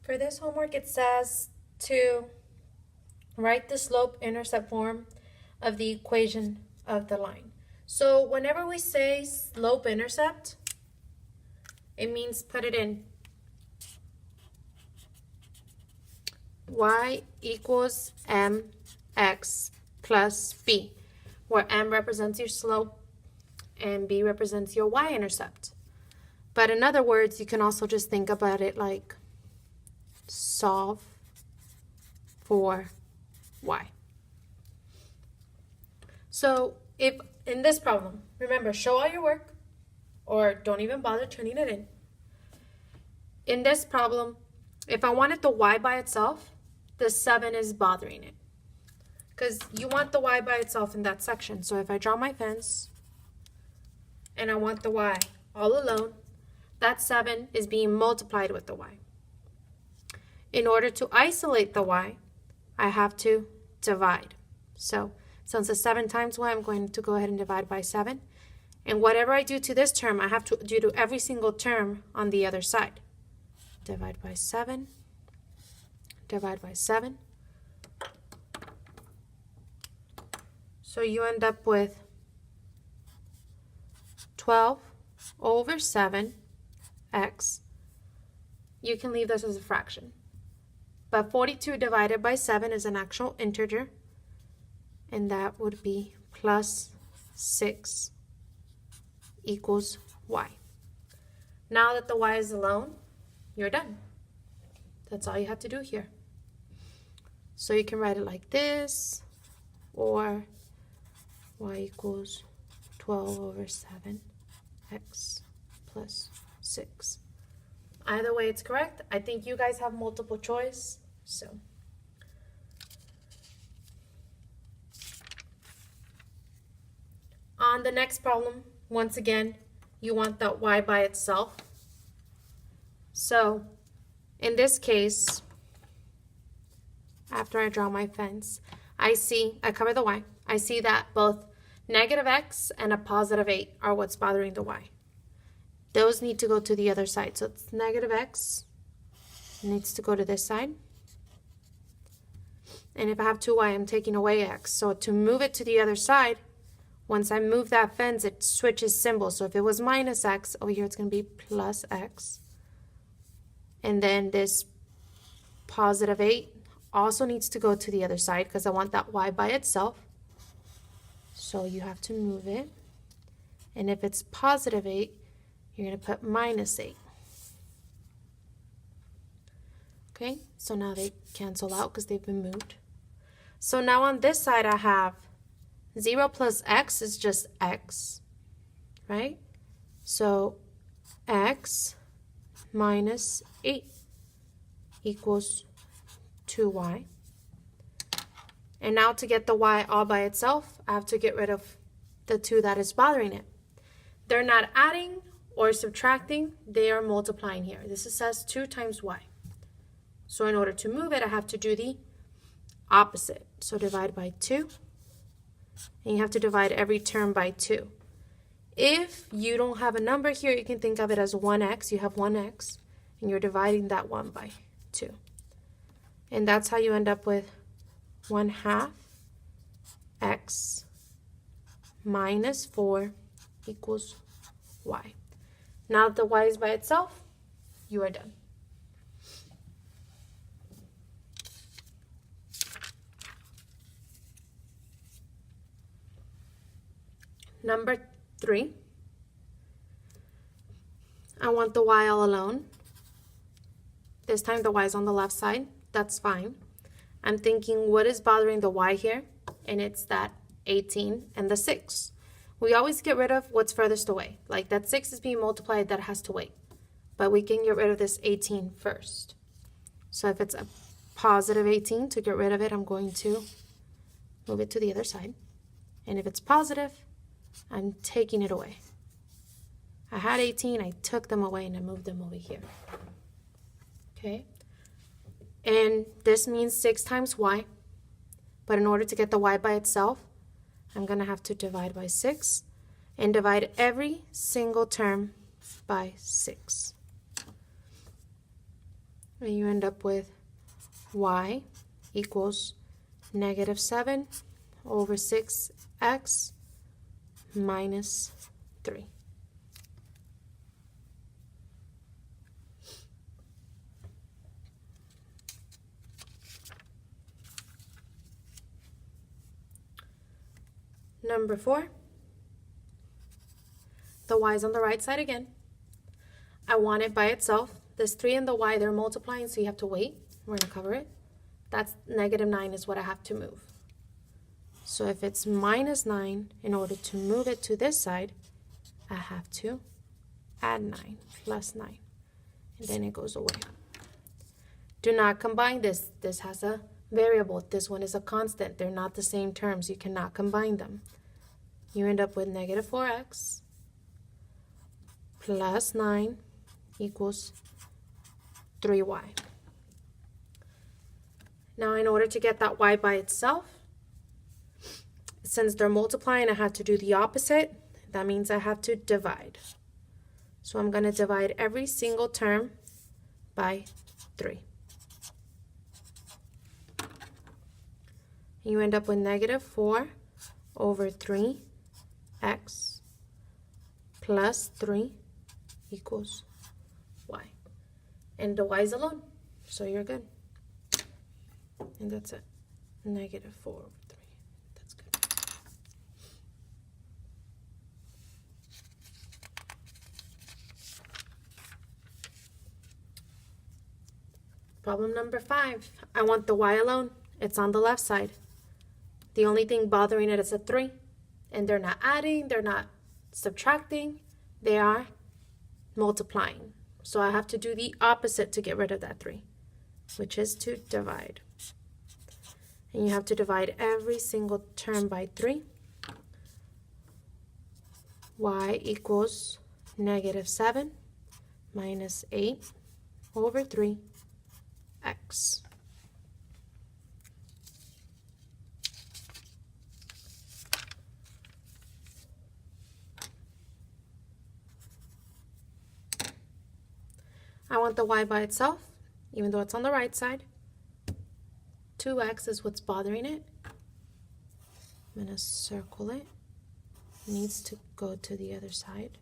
For this homework, it says to write the slope-intercept form of the equation of the line. So whenever we say slope-intercept, it means put it in y equals mx plus b, where m represents your slope and b represents your y-intercept. But in other words, you can also just think about it like solve for y. So if in this problem, remember, show all your work or don't even bother turning it in. In this problem, if I wanted the y by itself, the 7 is bothering it. Because you want the y by itself in that section. So if I draw my fence and I want the y all alone, that 7 is being multiplied with the y. In order to isolate the y, I have to divide. So since it's 7 times y, I'm going to go ahead and divide by 7. And whatever I do to this term, I have to do to every single term on the other side. Divide by 7. Divide by 7. So you end up with 12 over 7 x. You can leave this as a fraction. But 42 divided by 7 is an actual integer, and that would be plus 6 equals y. Now that the y is alone, you're done. That's all you have to do here. So you can write it like this, or y equals 12 over 7x plus 6. Either way, it's correct. I think you guys have multiple choice, so. On the next problem, once again, you want that y by itself. So, in this case, after I draw my fence, I cover the y. I see that both negative x and a positive 8 are what's bothering the y. Those need to go to the other side. So it's negative x needs to go to this side. And if I have 2y, I'm taking away x. So to move it to the other side, once I move that fence, it switches symbols. So if it was minus x, over here it's going to be plus x. And then this positive 8 also needs to go to the other side because I want that y by itself. So you have to move it. And if it's positive 8, you're going to put minus 8. Okay, so now they cancel out because they've been moved. So now on this side I have 0 plus x is just x, right? So x minus 8 equals 2y. And now to get the y all by itself, I have to get rid of the 2 that is bothering it. They're not adding or subtracting, they are multiplying here. This says 2 times y. So in order to move it, I have to do the opposite. So divide by 2. And you have to divide every term by 2. If you don't have a number here, you can think of it as 1x. You have 1x, and you're dividing that 1 by 2. And that's how you end up with 1/2 x minus 4 equals y. Now that the y is by itself, you are done. Number 3, I want the y all alone. This time the y is on the left side. That's fine. I'm thinking, what is bothering the y here? And it's that 18 and the 6. We always get rid of what's furthest away. Like that 6 is being multiplied, that has to wait. But we can get rid of this 18 first. So if it's a positive 18, to get rid of it, I'm going to move it to the other side. And if it's positive, I'm taking it away. I had 18, I took them away, and I moved them over here. Okay? And this means 6 times y. But in order to get the y by itself, I'm going to have to divide by 6 and divide every single term by 6. And you end up with y equals negative 7 over 6x minus 3. Number 4, the y is on the right side again. I want it by itself. This 3 and the y, they're multiplying, so you have to wait. We're going to cover it. That's negative 9 is what I have to move. So if it's minus 9, in order to move it to this side, I have to add 9 plus 9. And then it goes away. Do not combine this. This has a variable. This one is a constant. They're not the same terms. You cannot combine them. You end up with negative 4x plus 9 equals 3y. Now, in order to get that y by itself, since they're multiplying, I have to do the opposite. That means I have to divide. So I'm going to divide every single term by 3. You end up with negative 4 over 3x plus 3 equals y. And the y is alone, so you're good. And that's it. Negative 4 over 3. That's good. Problem number 5. I want the y alone. It's on the left side. The only thing bothering it is a 3. And they're not adding, they're not subtracting, they are multiplying. So I have to do the opposite to get rid of that 3, which is to divide. And you have to divide every single term by 3. Y equals negative 7 minus 8 over 3x. I want the y by itself, even though it's on the right side. 2x is what's bothering it. I'm going to circle it. It needs to go to the other side.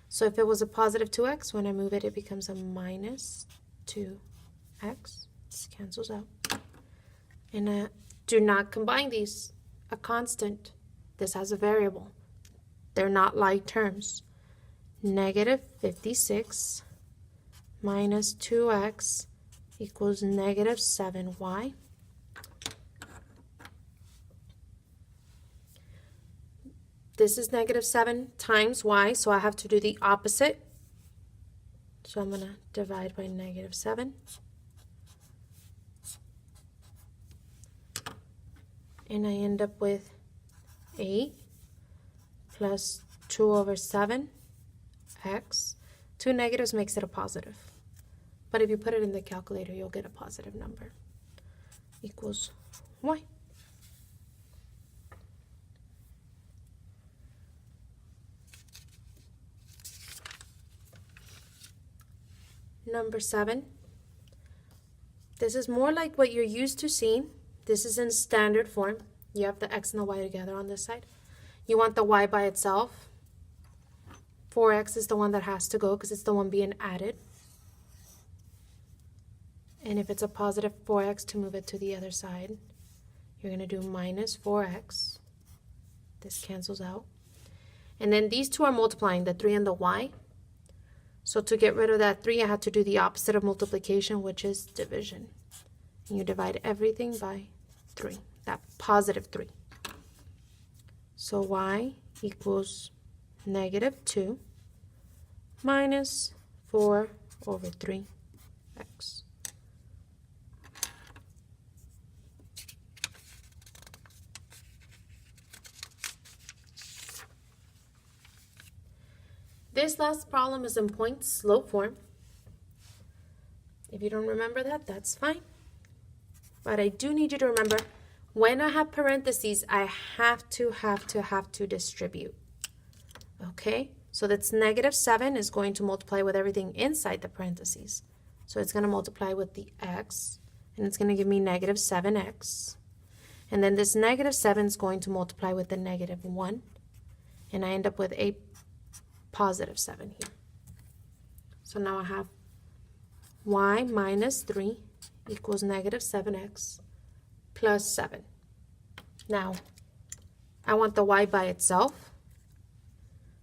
So if it was a positive 2x, when I move it, it becomes a minus 2x. This cancels out. And do not combine these. A constant. This has a variable. They're not like terms. Negative 56 minus 2x equals negative 7y. This is negative 7 times y, so I have to do the opposite. So I'm going to divide by negative 7. And I end up with 8 plus 2 over 7x. 2 negatives makes it a positive. But if you put it in the calculator, you'll get a positive number. Equals y. Number 7. This is more like what you're used to seeing. This is in standard form. You have the x and the y together on this side. You want the y by itself. 4x is the one that has to go because it's the one being added. And if it's a positive 4x, to move it to the other side, you're going to do minus 4x. This cancels out. And then these two are multiplying, the 3 and the y. So to get rid of that 3, I have to do the opposite of multiplication, which is division. And you divide everything by 3, that positive 3. So y equals negative 2 minus 4 over 3x. This last problem is in point slope form. If you don't remember that, that's fine. But I do need you to remember, when I have parentheses, I have to distribute. Okay? So that's negative 7 is going to multiply with everything inside the parentheses. So it's going to multiply with the x, and it's going to give me negative 7x. And then this negative 7 is going to multiply with the negative 1, and I end up with a positive 7 here. So now I have y minus 3 equals negative 7x plus 7. Now, I want the y by itself,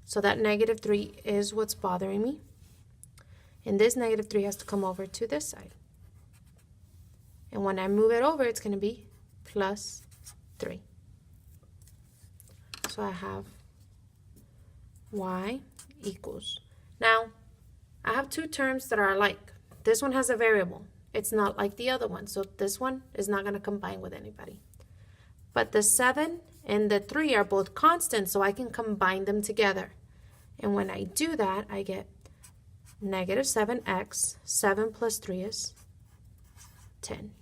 so that negative 3 is what's bothering me. And this negative 3 has to come over to this side. And when I move it over, it's going to be plus 3. So I have y equals. Now, I have two terms that are alike. This one has a variable. It's not like the other one. So this one is not going to combine with anybody. But the 7 and the 3 are both constant, so I can combine them together. And when I do that, I get negative 7x. 7 plus 3 is 10.